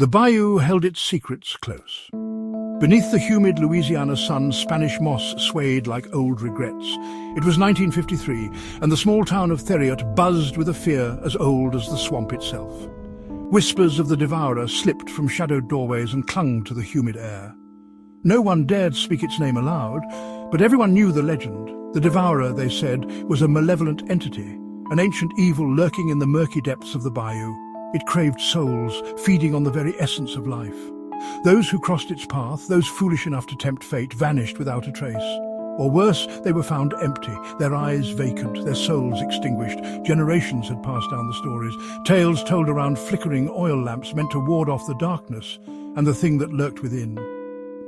The bayou held its secrets close. Beneath the humid Louisiana sun, Spanish moss swayed like old regrets. It was 1953, and the small town of Theriot buzzed with a fear as old as the swamp itself. Whispers of the Devourer slipped from shadowed doorways and clung to the humid air. No one dared speak its name aloud, but everyone knew the legend. The Devourer, they said, was a malevolent entity, an ancient evil lurking in the murky depths of the bayou. It craved souls, feeding on the very essence of life. Those who crossed its path, those foolish enough to tempt fate, vanished without a trace. Or worse, they were found empty, their eyes vacant, their souls extinguished. Generations had passed down the stories, tales told around flickering oil lamps meant to ward off the darkness and the thing that lurked within.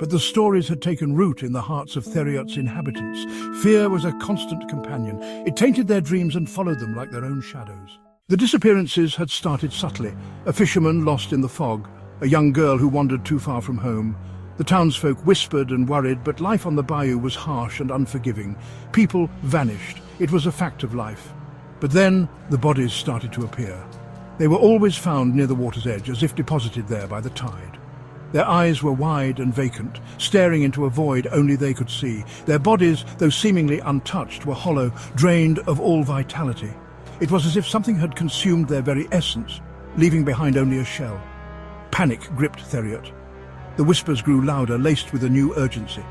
But the stories had taken root in the hearts of Theriot's inhabitants. Fear was a constant companion. It tainted their dreams and followed them like their own shadows. The disappearances had started subtly. A fisherman lost in the fog, a young girl who wandered too far from home. The townsfolk whispered and worried, but life on the bayou was harsh and unforgiving. People vanished. It was a fact of life. But then the bodies started to appear. They were always found near the water's edge, as if deposited there by the tide. Their eyes were wide and vacant, staring into a void only they could see. Their bodies, though seemingly untouched, were hollow, drained of all vitality. It was as if something had consumed their very essence, leaving behind only a shell. Panic gripped Theriot. The whispers grew louder, laced with a new urgency.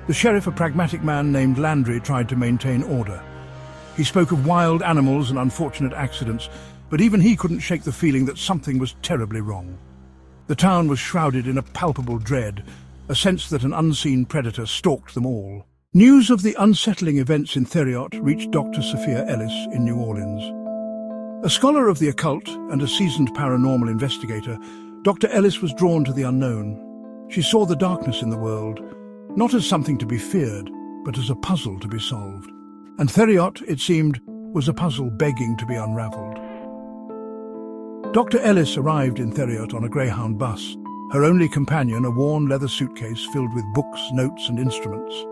The sheriff, a pragmatic man named Landry, tried to maintain order. He spoke of wild animals and unfortunate accidents, but even he couldn't shake the feeling that something was terribly wrong. The town was shrouded in a palpable dread, a sense that an unseen predator stalked them all. News of the unsettling events in Theriot reached Dr. Sophia Ellis in New Orleans. A scholar of the occult and a seasoned paranormal investigator, Dr. Ellis was drawn to the unknown. She saw the darkness in the world, not as something to be feared, but as a puzzle to be solved. And Theriot, it seemed, was a puzzle begging to be unravelled. Dr. Ellis arrived in Theriot on a Greyhound bus, her only companion a worn leather suitcase filled with books, notes and instruments.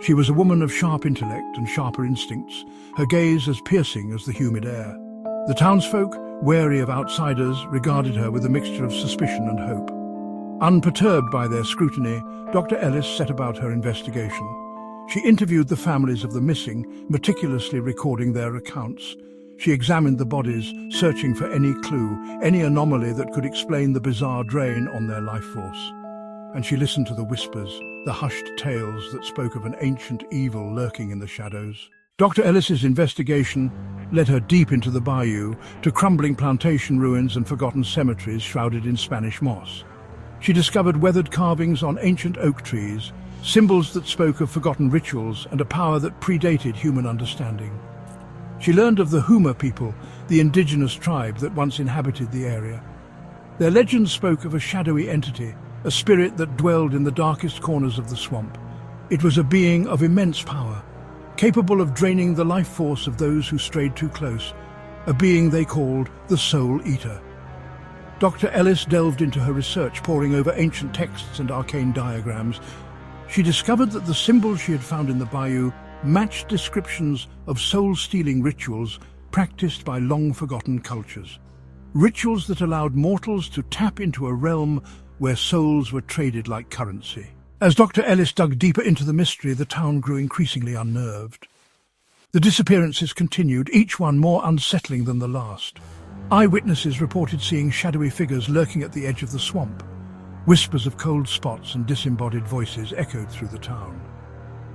She was a woman of sharp intellect and sharper instincts, her gaze as piercing as the humid air. The townsfolk, wary of outsiders, regarded her with a mixture of suspicion and hope. Unperturbed by their scrutiny, Dr. Ellis set about her investigation. She interviewed the families of the missing, meticulously recording their accounts. She examined the bodies, searching for any clue, any anomaly that could explain the bizarre drain on their life force. And she listened to the whispers, the hushed tales that spoke of an ancient evil lurking in the shadows. Dr. Ellis's investigation led her deep into the bayou, to crumbling plantation ruins and forgotten cemeteries shrouded in Spanish moss. She discovered weathered carvings on ancient oak trees, symbols that spoke of forgotten rituals and a power that predated human understanding. She learned of the Huma people, the indigenous tribe that once inhabited the area. Their legends spoke of a shadowy entity, a spirit that dwelled in the darkest corners of the swamp. It was a being of immense power, capable of draining the life force of those who strayed too close, a being they called the Soul Eater. Dr. Ellis delved into her research, poring over ancient texts and arcane diagrams. She discovered that the symbols she had found in the bayou matched descriptions of soul-stealing rituals practiced by long-forgotten cultures. Rituals that allowed mortals to tap into a realm where souls were traded like currency. As Dr. Ellis dug deeper into the mystery, the town grew increasingly unnerved. The disappearances continued, each one more unsettling than the last. Eyewitnesses reported seeing shadowy figures lurking at the edge of the swamp. Whispers of cold spots and disembodied voices echoed through the town.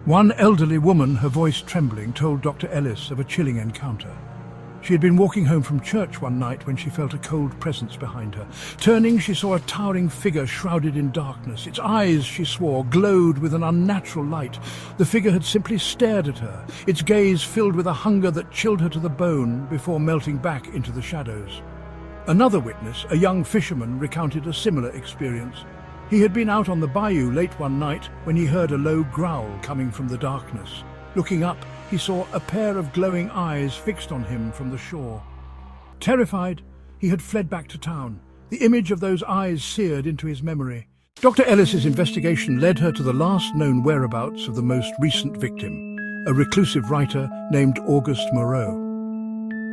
One elderly woman, her voice trembling, told Dr. Ellis of a chilling encounter. She had been walking home from church one night when she felt a cold presence behind her. Turning, she saw a towering figure shrouded in darkness. Its eyes, she swore, glowed with an unnatural light. The figure had simply stared at her, its gaze filled with a hunger that chilled her to the bone before melting back into the shadows. Another witness, a young fisherman, recounted a similar experience. He had been out on the bayou late one night when he heard a low growl coming from the darkness. Looking up, he saw a pair of glowing eyes fixed on him from the shore. Terrified, he had fled back to town, the image of those eyes seared into his memory. Dr. Ellis's investigation led her to the last known whereabouts of the most recent victim, a reclusive writer named Auguste Moreau.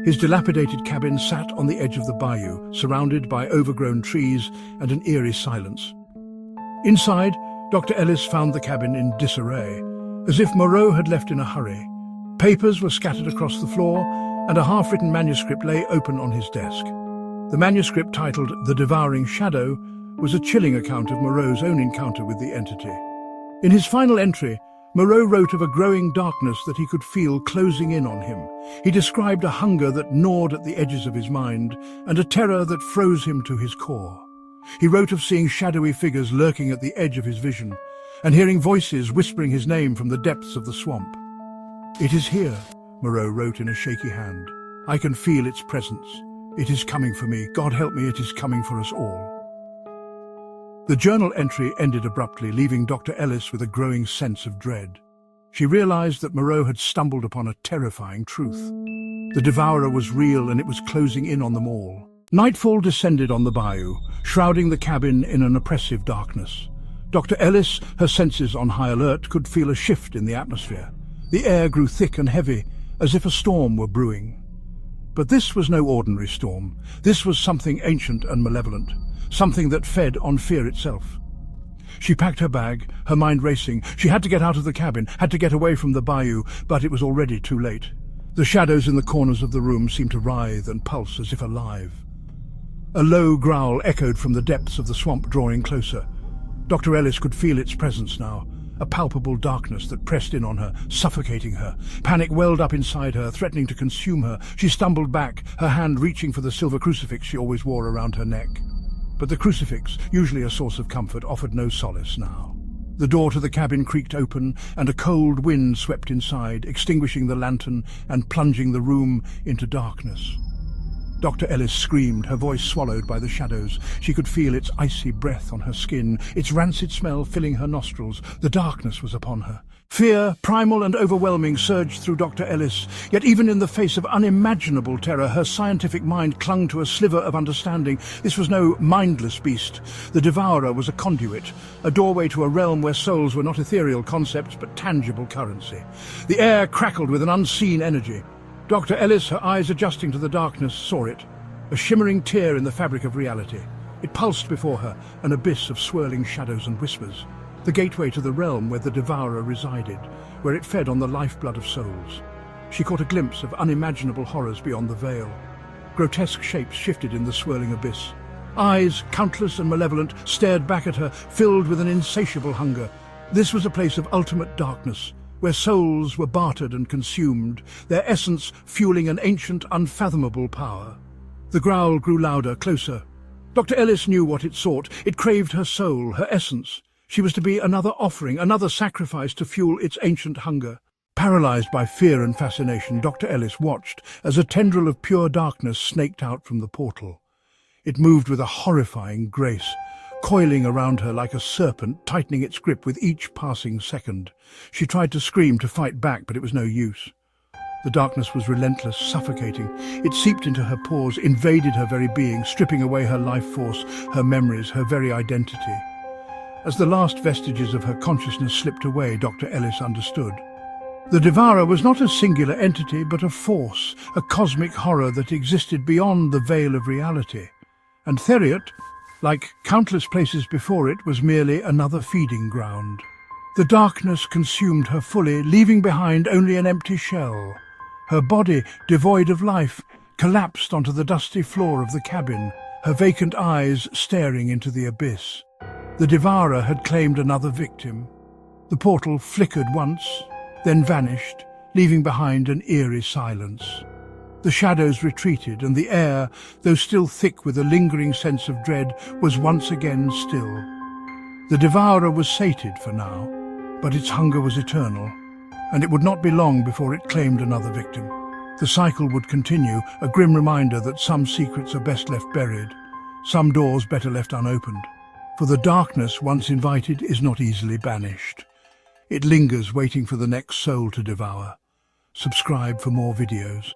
His dilapidated cabin sat on the edge of the bayou, surrounded by overgrown trees and an eerie silence. Inside, Dr. Ellis found the cabin in disarray, as if Moreau had left in a hurry. Papers were scattered across the floor, and a half-written manuscript lay open on his desk. The manuscript, titled The Devouring Shadow, was a chilling account of Moreau's own encounter with the entity. In his final entry, Moreau wrote of a growing darkness that he could feel closing in on him. He described a hunger that gnawed at the edges of his mind and a terror that froze him to his core. He wrote of seeing shadowy figures lurking at the edge of his vision and hearing voices whispering his name from the depths of the swamp. "It is here," Moreau wrote in a shaky hand. "I can feel its presence. It is coming for me. God help me, it is coming for us all." The journal entry ended abruptly, leaving Dr. Ellis with a growing sense of dread. She realized that Moreau had stumbled upon a terrifying truth. The devourer was real, and it was closing in on them all. Nightfall descended on the bayou, shrouding the cabin in an oppressive darkness. Dr. Ellis, her senses on high alert, could feel a shift in the atmosphere. The air grew thick and heavy, as if a storm were brewing. But this was no ordinary storm. This was something ancient and malevolent. Something that fed on fear itself. She packed her bag, her mind racing. She had to get out of the cabin, had to get away from the bayou, but it was already too late. The shadows in the corners of the room seemed to writhe and pulse as if alive. A low growl echoed from the depths of the swamp, drawing closer. Dr. Ellis could feel its presence now, a palpable darkness that pressed in on her, suffocating her. Panic welled up inside her, threatening to consume her. She stumbled back, her hand reaching for the silver crucifix she always wore around her neck. But the crucifix, usually a source of comfort, offered no solace now. The door to the cabin creaked open, and a cold wind swept inside, extinguishing the lantern and plunging the room into darkness. Dr. Ellis screamed, her voice swallowed by the shadows. She could feel its icy breath on her skin, its rancid smell filling her nostrils. The darkness was upon her. Fear, primal and overwhelming, surged through Dr. Ellis. Yet even in the face of unimaginable terror, her scientific mind clung to a sliver of understanding. This was no mindless beast. The devourer was a conduit, a doorway to a realm where souls were not ethereal concepts but tangible currency. The air crackled with an unseen energy. Dr. Ellis, her eyes adjusting to the darkness, saw it, a shimmering tear in the fabric of reality. It pulsed before her, an abyss of swirling shadows and whispers. The gateway to the realm where the devourer resided, where it fed on the lifeblood of souls. She caught a glimpse of unimaginable horrors beyond the veil. Grotesque shapes shifted in the swirling abyss. Eyes, countless and malevolent, stared back at her, filled with an insatiable hunger. This was a place of ultimate darkness, where souls were bartered and consumed, their essence fueling an ancient, unfathomable power. The growl grew louder, closer. Dr. Ellis knew what it sought. It craved her soul, her essence. She was to be another offering, another sacrifice to fuel its ancient hunger. Paralyzed by fear and fascination, Dr. Ellis watched as a tendril of pure darkness snaked out from the portal. It moved with a horrifying grace, coiling around her like a serpent, tightening its grip with each passing second. She tried to scream, to fight back, but it was no use. The darkness was relentless, suffocating. It seeped into her pores, invaded her very being, stripping away her life force, her memories, her very identity. As the last vestiges of her consciousness slipped away, Dr. Ellis understood. The devourer was not a singular entity, but a force, a cosmic horror that existed beyond the veil of reality. And Theriot, like countless places before it, was merely another feeding ground. The darkness consumed her fully, leaving behind only an empty shell. Her body, devoid of life, collapsed onto the dusty floor of the cabin, her vacant eyes staring into the abyss. The devourer had claimed another victim. The portal flickered once, then vanished, leaving behind an eerie silence. The shadows retreated, and the air, though still thick with a lingering sense of dread, was once again still. The devourer was sated for now, but its hunger was eternal, and it would not be long before it claimed another victim. The cycle would continue, a grim reminder that some secrets are best left buried, some doors better left unopened. For the darkness, once invited, is not easily banished. It lingers, waiting for the next soul to devour. Subscribe for more videos.